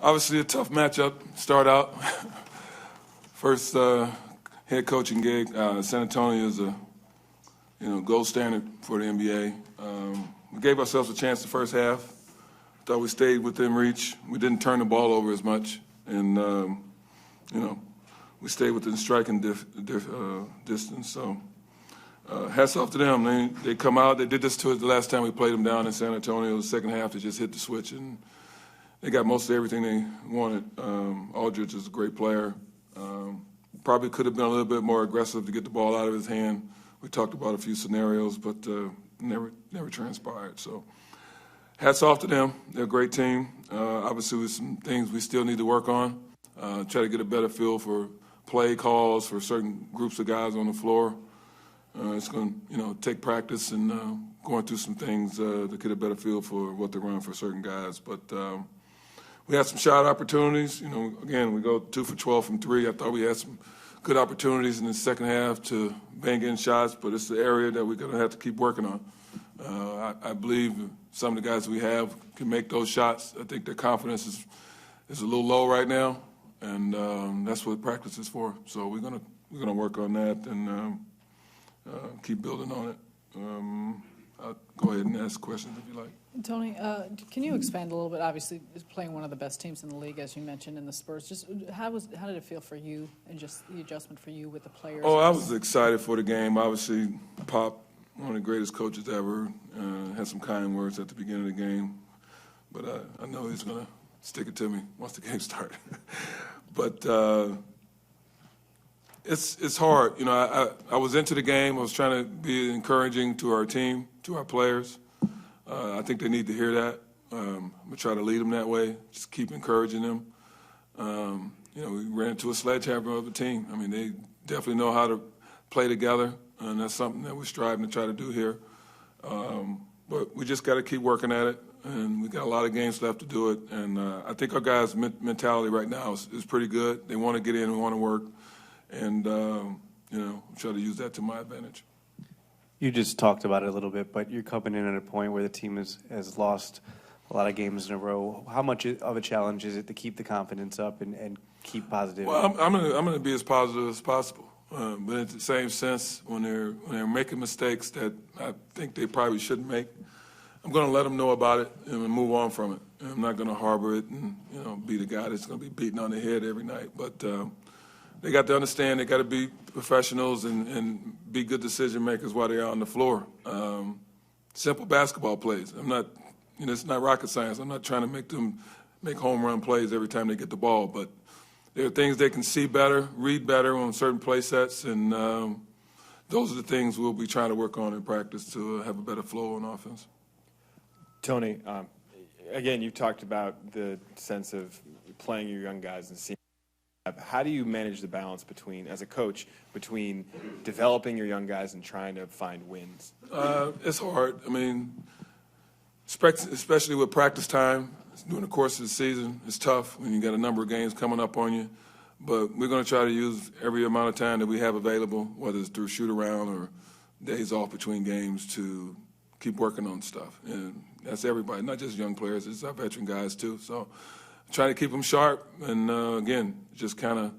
Obviously, a tough matchup. Start out. First head coaching gig. San Antonio is a gold standard for the NBA. We gave ourselves a chance the first half. Thought we stayed within reach. We didn't turn the ball over as much, and we stayed within striking distance. So hats off to them. They come out. They did this to us the last time we played them down in San Antonio. The second half, they just hit the switch, and they got most of everything they wanted. Aldridge is a great player. Probably could have been a little bit more aggressive to get the ball out of his hand. We talked about a few scenarios, but never transpired. So hats off to them. They're a great team. Obviously, with some things we still need to work on. Try to get a better feel for play calls for certain groups of guys on the floor. It's going to take practice and going through some things to get a better feel for what to run for certain guys. But we had some shot opportunities. Again, we go 2 for 12 from 3. I thought we had some good opportunities in the second half to bang in shots, but it's the area that we're going to have to keep working on. I believe some of the guys we have can make those shots. I think their confidence is a little low right now, and that's what practice is for. So we're gonna work on that and keep building on it. I'll go ahead and ask questions if you like. Tony, can you expand a little bit? Obviously, playing one of the best teams in the league, as you mentioned, in the Spurs. Just how did it feel for you, and just the adjustment for you with the players? Oh, I was excited for the game. Obviously, Pop, one of the greatest coaches ever, had some kind words at the beginning of the game, but I know he's gonna stick it to me once the game starts. But it's hard. I was into the game. I was trying to be encouraging to our team, to our players. I think they need to hear that. I'm gonna try to lead them that way. Just keep encouraging them. We ran into a sledgehammer of a team. I mean, they definitely know how to play together, and that's something that we're striving to try to do here. But we just got to keep working at it, and we got a lot of games left to do it. And I think our guys' mentality right now is pretty good. They want to get in and want to work, and try to use that to my advantage. You just talked about it a little bit, but you're coming in at a point where the team has lost a lot of games in a row. How much of a challenge is it to keep the confidence up and keep positive? Well, I'm gonna be as positive as possible, but in the same sense, when they're making mistakes that I think they probably shouldn't make, I'm gonna let them know about it and move on from it. And I'm not gonna harbor it and be the guy that's gonna be beaten on the head every night. But they got to understand they got to be professionals and be good decision makers while they're out on the floor. Simple basketball plays. I'm not, it's not rocket science. I'm not trying to make them make home run plays every time they get the ball, but there are things they can see better, read better on certain play sets, and those are the things we'll be trying to work on in practice to have a better flow on offense. Tony, again, you've talked about the sense of playing your young guys and seeing. How do you manage the balance as a coach, between developing your young guys and trying to find wins? It's hard. I mean, especially with practice time during the course of the season, it's tough when you got a number of games coming up on you. But we're going to try to use every amount of time that we have available, whether it's through shoot-around or days off between games, to keep working on stuff. And that's everybody, not just young players. It's our veteran guys, too. So trying to keep them sharp and, again, just kind of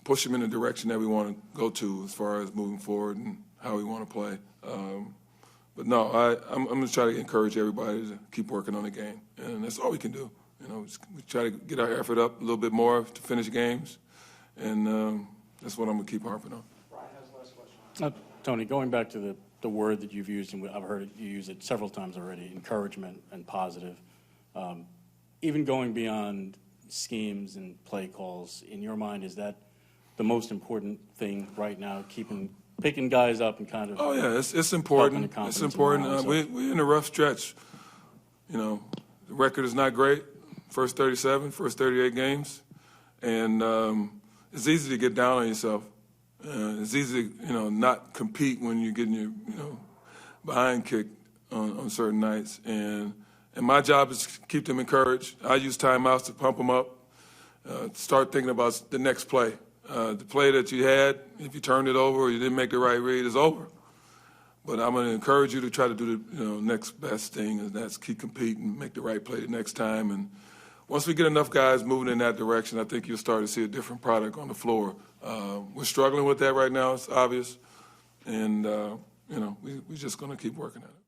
push them in the direction that we want to go to as far as moving forward and how we want to play. But no, I'm going to try to encourage everybody to keep working on the game, and that's all we can do. We try to get our effort up a little bit more to finish games, and that's what I'm going to keep harping on. Brian has the last question. Tony, going back to the word that you've used, and I've heard you use it several times already, encouragement and positive. Even going beyond schemes and play calls, in your mind, is that the most important thing right now, picking guys up and kind of? Oh yeah, it's important. It's important. We're in a rough stretch. The record is not great. First 38 games, and it's easy to get down on yourself. It's easy to not compete when you're getting your behind kicked on certain nights. And my job is to keep them encouraged. I use timeouts to pump them up, start thinking about the next play. The play that you had, if you turned it over or you didn't make the right read, is over. But I'm going to encourage you to try to do the next best thing, and that's keep competing, make the right play the next time. And once we get enough guys moving in that direction, I think you'll start to see a different product on the floor. We're struggling with that right now, it's obvious. And, we're just going to keep working at it.